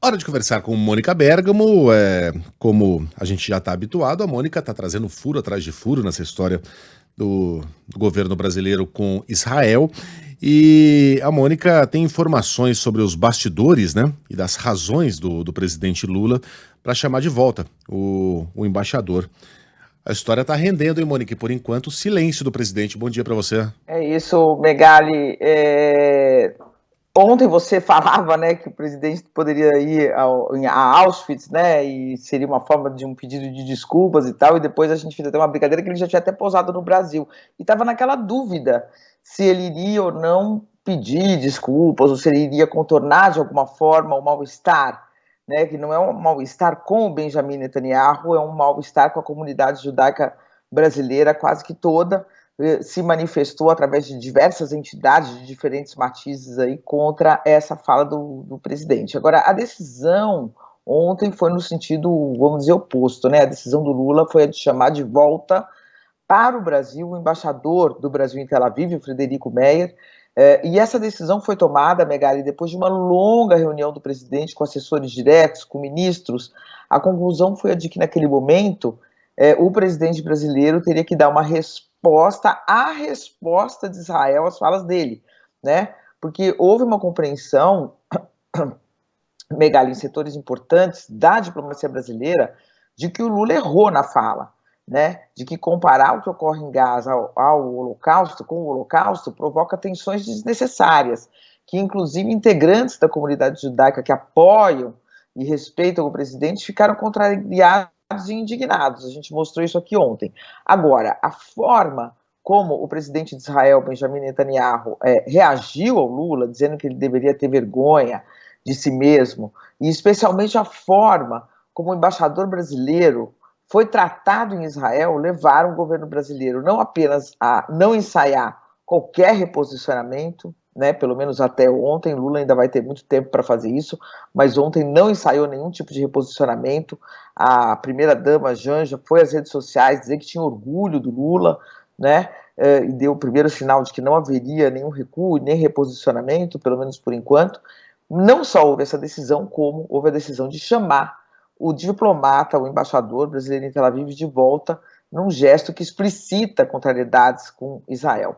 Hora de conversar com Mônica Bergamo. Como a gente já está habituado, a Mônica está trazendo furo atrás de furo nessa história do governo brasileiro com Israel. E a Mônica tem informações sobre os bastidores, né? E das razões do presidente Lula para chamar de volta o embaixador. A história está rendendo, hein, Mônica? E por enquanto, o silêncio do presidente. Bom dia para você. É isso, Megali. Ontem você falava, né, que o presidente poderia ir a Auschwitz, né, e seria uma forma de um pedido de desculpas e tal, e depois a gente fez até uma brincadeira que ele já tinha até pousado no Brasil. E estava naquela dúvida se ele iria ou não pedir desculpas, ou se ele iria contornar de alguma forma o mal-estar, né, que não é um mal-estar com o Benjamin Netanyahu, é um mal-estar com a comunidade judaica brasileira quase que toda, se manifestou através de diversas entidades de diferentes matizes aí contra essa fala do presidente. Agora, a decisão ontem foi no sentido, vamos dizer, oposto, né? A decisão do Lula foi a de chamar de volta para o Brasil o embaixador do Brasil em Tel Aviv, o Frederico Meyer, e essa decisão foi tomada, Megali, depois de uma longa reunião do presidente com assessores diretos, com ministros. A conclusão foi a de que, naquele momento, o presidente brasileiro teria que dar uma resposta à resposta de Israel às falas dele, né? Porque houve uma compreensão, Megali, em setores importantes da diplomacia brasileira, de que o Lula errou na fala, né? De que comparar o que ocorre em Gaza ao Holocausto, com o Holocausto, provoca tensões desnecessárias, que inclusive integrantes da comunidade judaica que apoiam e respeitam o presidente ficaram contrariados e indignados. A gente mostrou isso aqui ontem. Agora, a forma como o presidente de Israel, Benjamin Netanyahu, reagiu ao Lula, dizendo que ele deveria ter vergonha de si mesmo, e especialmente a forma como o embaixador brasileiro foi tratado em Israel, levaram o governo brasileiro não apenas a não ensaiar qualquer reposicionamento, né, pelo menos até ontem, Lula ainda vai ter muito tempo para fazer isso, mas ontem não ensaiou nenhum tipo de reposicionamento. A primeira-dama, Janja, foi às redes sociais dizer que tinha orgulho do Lula, né, e deu o primeiro sinal de que não haveria nenhum recuo, nem reposicionamento, pelo menos por enquanto. Não só houve essa decisão, como houve a decisão de chamar o diplomata, o embaixador brasileiro em Tel Aviv de volta, num gesto que explicita contrariedades com Israel.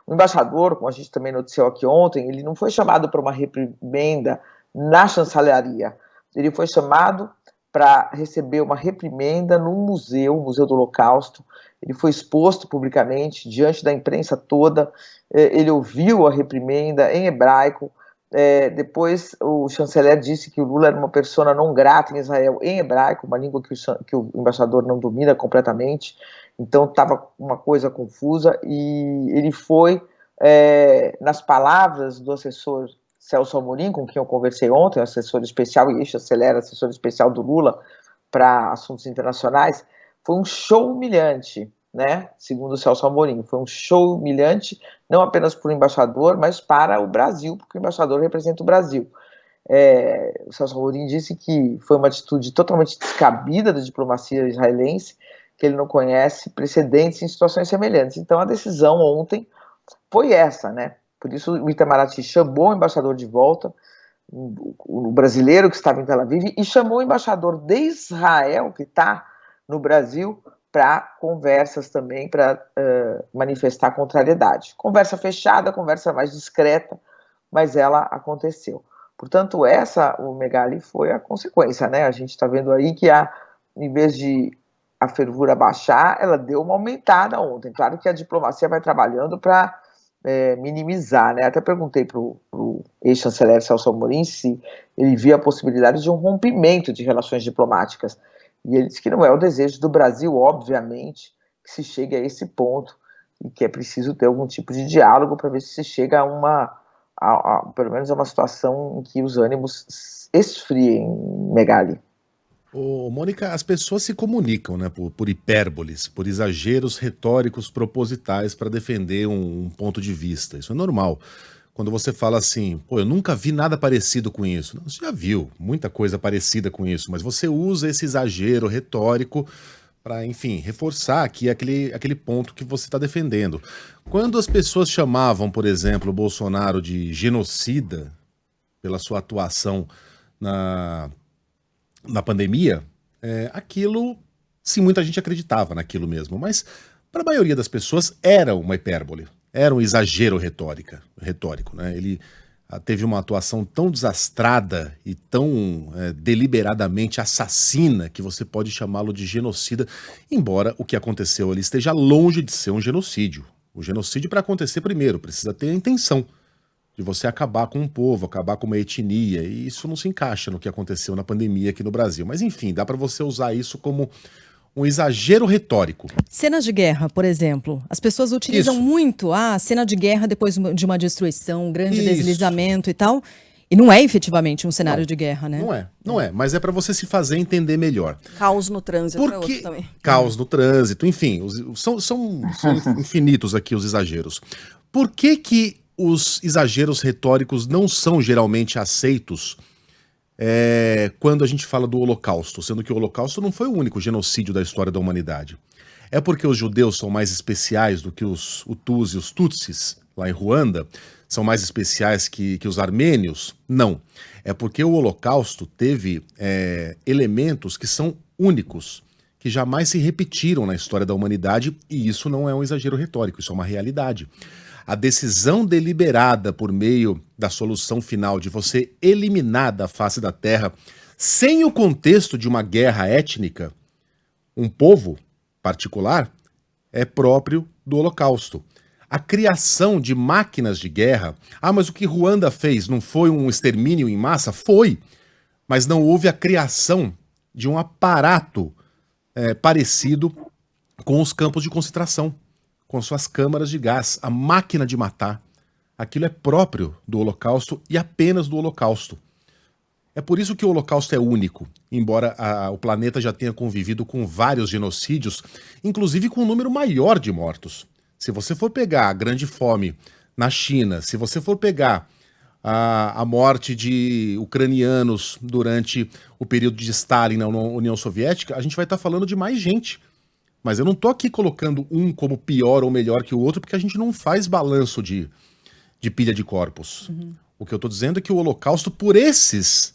O embaixador, como a gente também noticiou aqui ontem, ele não foi chamado para uma reprimenda na chancelaria, ele foi chamado para receber uma reprimenda num museu, o Museu do Holocausto. Ele foi exposto publicamente diante da imprensa toda, ele ouviu a reprimenda em hebraico. Depois o chanceler disse que o Lula era uma persona não grata em Israel em hebraico, uma língua que o embaixador não domina completamente, então estava uma coisa confusa, e ele foi, nas palavras do assessor Celso Amorim, com quem eu conversei ontem, assessor especial e ex-chanceler, assessor especial do Lula para assuntos internacionais, foi um show humilhante, né? Segundo o Celso Amorim, foi um show humilhante, não apenas para o embaixador, mas para o Brasil, porque o embaixador representa o Brasil. O Celso Amorim disse que foi uma atitude totalmente descabida da diplomacia israelense, que ele não conhece precedentes em situações semelhantes. Então a decisão ontem foi essa, né? Por isso o Itamaraty chamou o embaixador de volta, o brasileiro que estava em Tel Aviv, e chamou o embaixador de Israel, que está no Brasil, para conversas também, para manifestar contrariedade. Conversa fechada, conversa mais discreta, mas ela aconteceu. Portanto, essa, o Megali, foi a consequência, né? A gente está vendo aí que, em vez de a fervura baixar, ela deu uma aumentada ontem. Claro que a diplomacia vai trabalhando para minimizar, né? Até perguntei para o ex-chanceler Celso Amorim se ele via a possibilidade de um rompimento de relações diplomáticas. E ele disse que não é o desejo do Brasil, obviamente, que se chegue a esse ponto, e que é preciso ter algum tipo de diálogo para ver se se chega pelo menos a uma situação em que os ânimos esfriem, Megali. Ô, Mônica, as pessoas se comunicam, né, por hipérboles, por exageros retóricos propositais para defender um ponto de vista. Isso é normal. Quando você fala assim, pô, eu nunca vi nada parecido com isso. Não, você já viu muita coisa parecida com isso, mas você usa esse exagero retórico para, enfim, reforçar aqui aquele ponto que você está defendendo. Quando as pessoas chamavam, por exemplo, o Bolsonaro de genocida pela sua atuação na, na pandemia, aquilo, sim, muita gente acreditava naquilo mesmo, mas para a maioria das pessoas era uma hipérbole, era um exagero retórico, né? Ele teve uma atuação tão desastrada e tão deliberadamente assassina que você pode chamá-lo de genocida, embora o que aconteceu ali esteja longe de ser um genocídio. O genocídio, para acontecer, primeiro, precisa ter a intenção de você acabar com um povo, acabar com uma etnia, e isso não se encaixa no que aconteceu na pandemia aqui no Brasil. Mas enfim, dá para você usar isso como um exagero retórico. Cenas de guerra, por exemplo. As pessoas utilizam muito a cena de guerra depois de uma destruição, um grande deslizamento e tal. E não é efetivamente um cenário de guerra, né? Não é, mas é para você se fazer entender melhor. Caos no trânsito é outro também. Caos no trânsito, enfim, são infinitos aqui os exageros. Por que os exageros retóricos não são geralmente aceitos quando a gente fala do Holocausto, sendo que o Holocausto não foi o único genocídio da história da humanidade? É porque os judeus são mais especiais do que os Hutus e os Tutsis, lá em Ruanda? São mais especiais que os armênios? Não. É porque o Holocausto teve elementos que são únicos, que jamais se repetiram na história da humanidade, e isso não é um exagero retórico, isso é uma realidade. A decisão deliberada por meio da solução final de você eliminar da face da Terra, sem o contexto de uma guerra étnica, um povo particular, é próprio do Holocausto. A criação de máquinas de guerra... mas o que Ruanda fez não foi um extermínio em massa? Foi, mas não houve a criação de um aparato parecido com os campos de concentração, com suas câmaras de gás, a máquina de matar. Aquilo é próprio do Holocausto e apenas do Holocausto. É por isso que o Holocausto é único, embora o planeta já tenha convivido com vários genocídios, inclusive com um número maior de mortos. Se você for pegar a Grande Fome na China, se você for pegar a morte de ucranianos durante o período de Stalin na União Soviética, a gente vai estar falando de mais gente. Mas eu não tô aqui colocando um como pior ou melhor que o outro, porque a gente não faz balanço de pilha de corpos. O que eu tô dizendo é que o Holocausto, por esses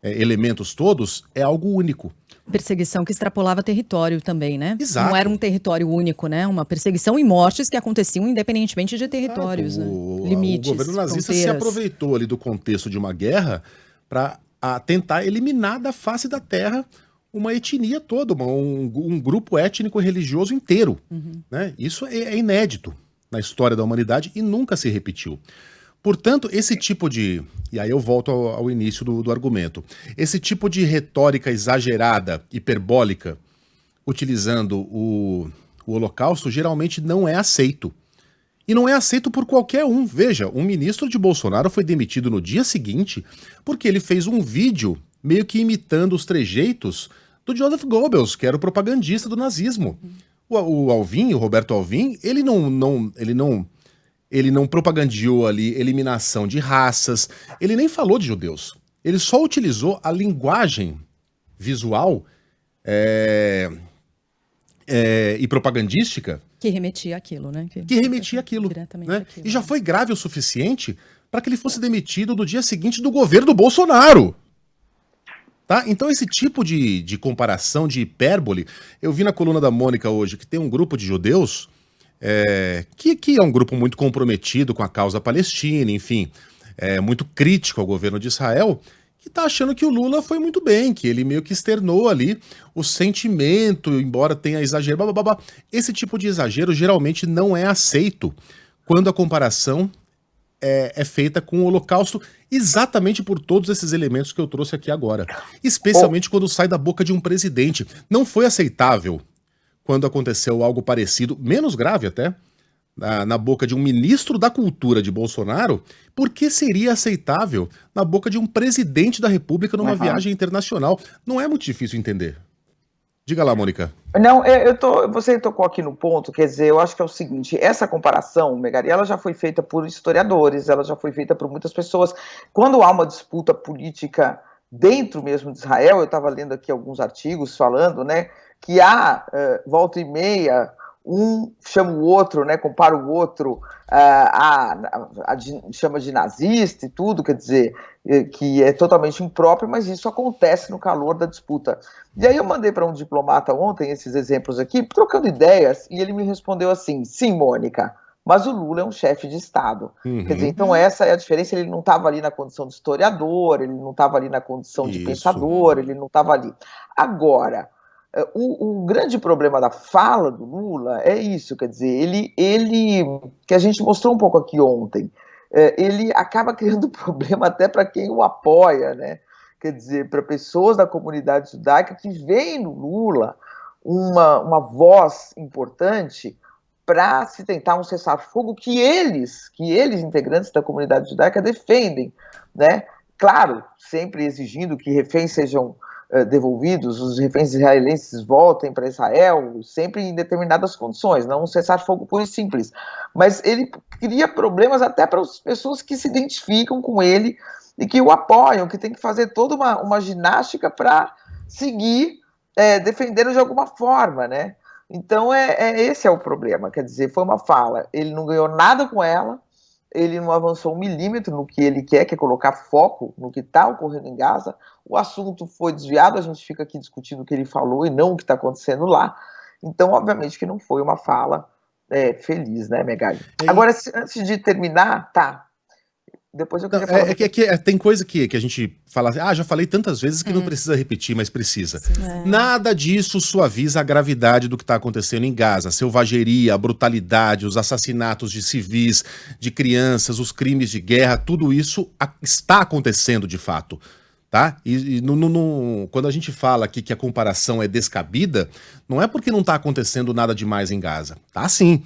elementos todos, é algo único. Perseguição que extrapolava território também, né? Exato. Não era um território único, né? Uma perseguição e mortes que aconteciam independentemente de territórios, né? Limites, o governo nazista fronteiras. se aproveitou ali do contexto de uma guerra para tentar eliminar da face da terra uma etnia toda, um grupo étnico e religioso inteiro. Né? Isso é inédito na história da humanidade e nunca se repetiu. Portanto, esse tipo de... E aí eu volto ao início do argumento. Esse tipo de retórica exagerada, hiperbólica, utilizando o Holocausto, geralmente não é aceito. E não é aceito por qualquer um. Veja, um ministro de Bolsonaro foi demitido no dia seguinte porque ele fez um vídeo meio que imitando os trejeitos do Joseph Goebbels, que era o propagandista do nazismo. O Alvim, o Roberto Alvim, ele não propagandeou ali eliminação de raças, ele nem falou de judeus. Ele só utilizou a linguagem visual e propagandística que remetia àquilo, né? Que remetia àquilo. Né? Àquilo, e já foi grave o suficiente para que ele fosse demitido no dia seguinte do governo do Bolsonaro. Tá? Então esse tipo de comparação, de hipérbole, eu vi na coluna da Mônica hoje que tem um grupo de judeus que é um grupo muito comprometido com a causa palestina, enfim, muito crítico ao governo de Israel, que tá achando que o Lula foi muito bem, que ele meio que externou ali o sentimento, embora tenha exagero, blá, blá, blá. Esse tipo de exagero geralmente não é aceito quando a comparação é feita com o Holocausto, exatamente por todos esses elementos que eu trouxe aqui agora. Especialmente quando sai da boca de um presidente. Não foi aceitável quando aconteceu algo parecido, menos grave até, na boca de um ministro da Cultura de Bolsonaro. Por que seria aceitável na boca de um presidente da República numa viagem internacional? Não é muito difícil entender. Diga lá, Mônica. Não, você tocou aqui no ponto, quer dizer, eu acho que é o seguinte, essa comparação, Megali, ela já foi feita por historiadores, ela já foi feita por muitas pessoas. Quando há uma disputa política dentro mesmo de Israel, eu estava lendo aqui alguns artigos falando, né, que há, volta e meia, um chama o outro, né, compara o outro, chama de nazista e tudo, quer dizer, que é totalmente impróprio, mas isso acontece no calor da disputa. E aí eu mandei para um diplomata ontem esses exemplos aqui, trocando ideias, e ele me respondeu assim: sim, Mônica, mas o Lula é um chefe de Estado. Quer dizer, então essa é a diferença, ele não estava ali na condição de historiador, ele não estava ali na condição de pensador, ele não estava ali. Agora, o grande problema da fala do Lula é isso, quer dizer, ele que a gente mostrou um pouco aqui ontem, ele acaba criando problema até para quem o apoia, né? Quer dizer, para pessoas da comunidade judaica que veem no Lula uma voz importante para se tentar um cessar-fogo que eles, integrantes da comunidade judaica, defendem, né? Claro, sempre exigindo que reféns sejam devolvidos, os reféns israelenses voltem para Israel, sempre em determinadas condições, não um cessar-fogo puro e simples. Mas ele cria problemas até para as pessoas que se identificam com ele e que o apoiam, que tem que fazer toda uma ginástica para seguir defendendo de alguma forma, né? Então, esse é o problema, quer dizer, foi uma fala, ele não ganhou nada com ela, ele não avançou 1 milímetro no que ele quer, que é colocar foco no que está ocorrendo em Gaza, o assunto foi desviado, a gente fica aqui discutindo o que ele falou e não o que está acontecendo lá, então, obviamente, que não foi uma fala feliz, né, Megali? Agora, antes de terminar, depois eu queria falar. Tem coisa que a gente fala, já falei tantas vezes que não precisa repetir, mas precisa. Nada disso suaviza a gravidade do que está acontecendo em Gaza. A selvageria, a brutalidade, os assassinatos de civis, de crianças, os crimes de guerra, tudo isso está acontecendo de fato. Tá? Quando a gente fala aqui que a comparação é descabida, não é porque não está acontecendo nada demais em Gaza. Tá sim.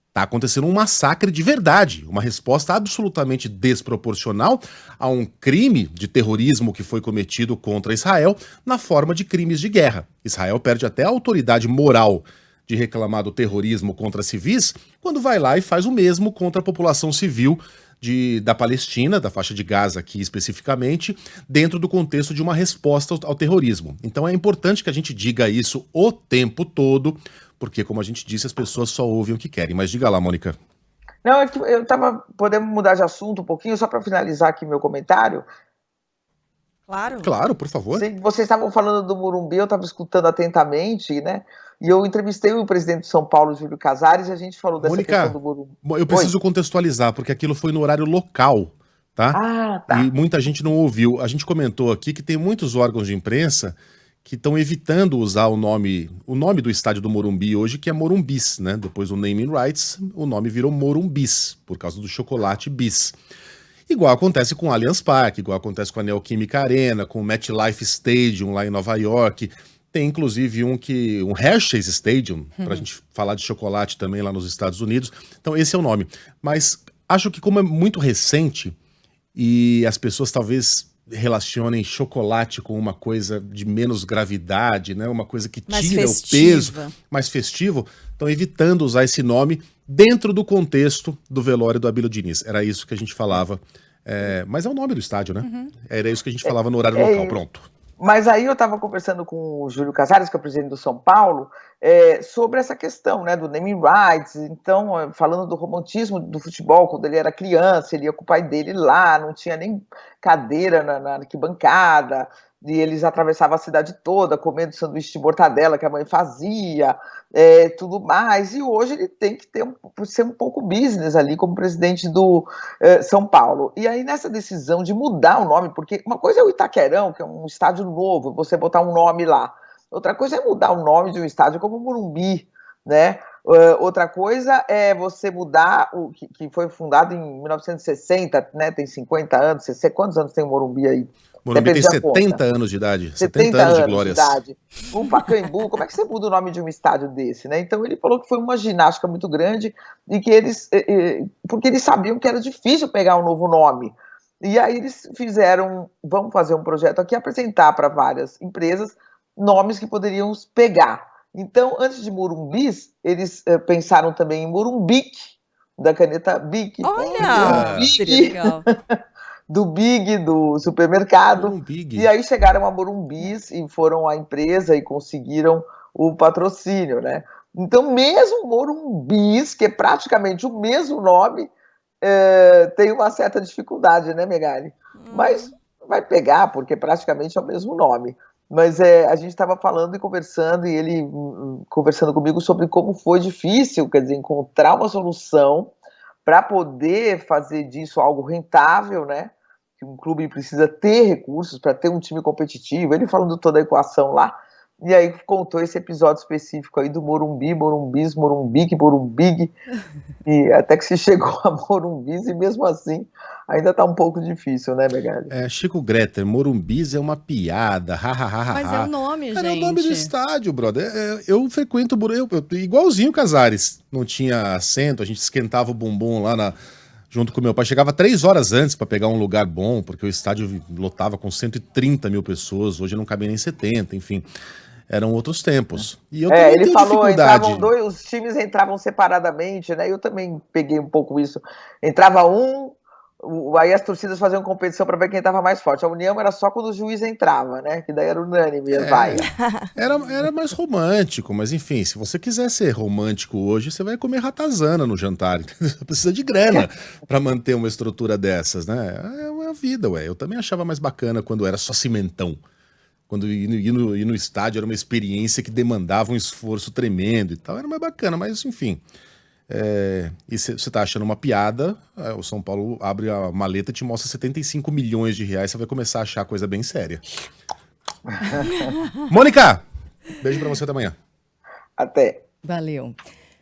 Está acontecendo um massacre de verdade, uma resposta absolutamente desproporcional a um crime de terrorismo que foi cometido contra Israel na forma de crimes de guerra. Israel perde até a autoridade moral de reclamar do terrorismo contra civis quando vai lá e faz o mesmo contra a população civil da Palestina, da faixa de Gaza aqui especificamente, dentro do contexto de uma resposta ao terrorismo. Então é importante que a gente diga isso o tempo todo, porque, como a gente disse, as pessoas só ouvem o que querem. Mas diga lá, Mônica. Não, é que eu estava podendo mudar de assunto um pouquinho, só para finalizar aqui meu comentário. Claro, por favor. Vocês estavam falando do Morumbi, eu estava escutando atentamente, né? E eu entrevistei o presidente de São Paulo, Júlio Casares, e a gente falou dessa questão do Morumbi. Eu preciso contextualizar, porque aquilo foi no horário local, tá? Tá. E muita gente não ouviu. A gente comentou aqui que tem muitos órgãos de imprensa que estão evitando usar o nome do estádio do Morumbi hoje, que é Morumbis, né? Depois do naming rights, o nome virou Morumbis, por causa do chocolate bis. Igual acontece com o Allianz Parque, igual acontece com a Neoquímica Arena, com o MetLife Stadium lá em Nova York. Tem inclusive um Hershey's Stadium, pra gente falar de chocolate também lá nos Estados Unidos. Então esse é o nome. Mas acho que como é muito recente e as pessoas talvez relacionem chocolate com uma coisa de menos gravidade, né? Uma coisa que tira o peso, mais festivo, estão evitando usar esse nome dentro do contexto do velório do Abílio Diniz. Era isso que a gente falava. Mas é o nome do estádio, né? Era isso que a gente falava no horário local, pronto. Mas aí eu estava conversando com o Júlio Casares, que é o presidente do São Paulo, sobre essa questão, né, do naming rights. Então, falando do romantismo do futebol, quando ele era criança, ele ia com o pai dele lá, não tinha nem cadeira na arquibancada, e eles atravessavam a cidade toda comendo sanduíche de mortadela que a mãe fazia, tudo mais. E hoje ele tem que ser um pouco business ali como presidente do São Paulo. E aí nessa decisão de mudar o nome, porque uma coisa é o Itaquerão, que é um estádio novo, você botar um nome lá. Outra coisa é mudar o nome de um estádio como o Morumbi, né? Outra coisa é você mudar o que foi fundado em 1960, né? Tem 50 anos. Quantos anos tem o Morumbi aí? Morumbi tem 70 anos de idade. 70 anos de glórias. O Pacaembu, como é que você muda o nome de um estádio desse, né? Então ele falou que foi uma ginástica muito grande e que porque eles sabiam que era difícil pegar um novo nome. E aí eles vamos fazer um projeto aqui, apresentar para várias empresas nomes que poderiam pegar. Então, antes de Morumbis, eles pensaram também em Morumbic, da caneta Bic. Olha, seria legal. Do Big, do supermercado. E aí chegaram a Morumbis e foram à empresa e conseguiram o patrocínio, né? Então, mesmo Morumbis, que é praticamente o mesmo nome, tem uma certa dificuldade, né, Megali? Mas vai pegar, porque praticamente é o mesmo nome. Mas a gente estava falando e conversando, e ele conversando comigo sobre como foi difícil, quer dizer, encontrar uma solução para poder fazer disso algo rentável, né? Que um clube precisa ter recursos para ter um time competitivo. Ele falando toda a equação lá, e aí contou esse episódio específico aí do Morumbi, Morumbis, Morumbique, Morumbig, e até que se chegou a Morumbis, e mesmo assim ainda tá um pouco difícil, né, Megali? Chico Greter, Morumbis é uma piada, Mas é o nome, Cara, gente. é o nome do estádio, brother. Eu frequento igualzinho Casares. Não tinha assento, a gente esquentava o bumbum lá junto com meu pai. Chegava 3 horas antes para pegar um lugar bom, porque o estádio lotava com 130 mil pessoas. Hoje não cabia nem 70, enfim. Eram outros tempos. E eu também ele tenho falou, dificuldade. os times entravam separadamente, né? Eu também peguei um pouco isso. Entrava aí as torcidas faziam competição para ver quem estava mais forte. A união era só quando o juiz entrava, né? Que daí era unânime, vai. Era mais romântico, mas enfim, se você quiser ser romântico hoje, você vai comer ratazana no jantar. Você precisa de grana para manter uma estrutura dessas, né? É a vida, ué. Eu também achava mais bacana quando era só cimentão. Quando ir no estádio era uma experiência que demandava um esforço tremendo e tal. Era mais bacana, mas enfim. E você tá achando uma piada, o São Paulo abre a maleta e te mostra 75 milhões de reais, você vai começar a achar coisa bem séria. Mônica, beijo pra você até amanhã. Até. Valeu.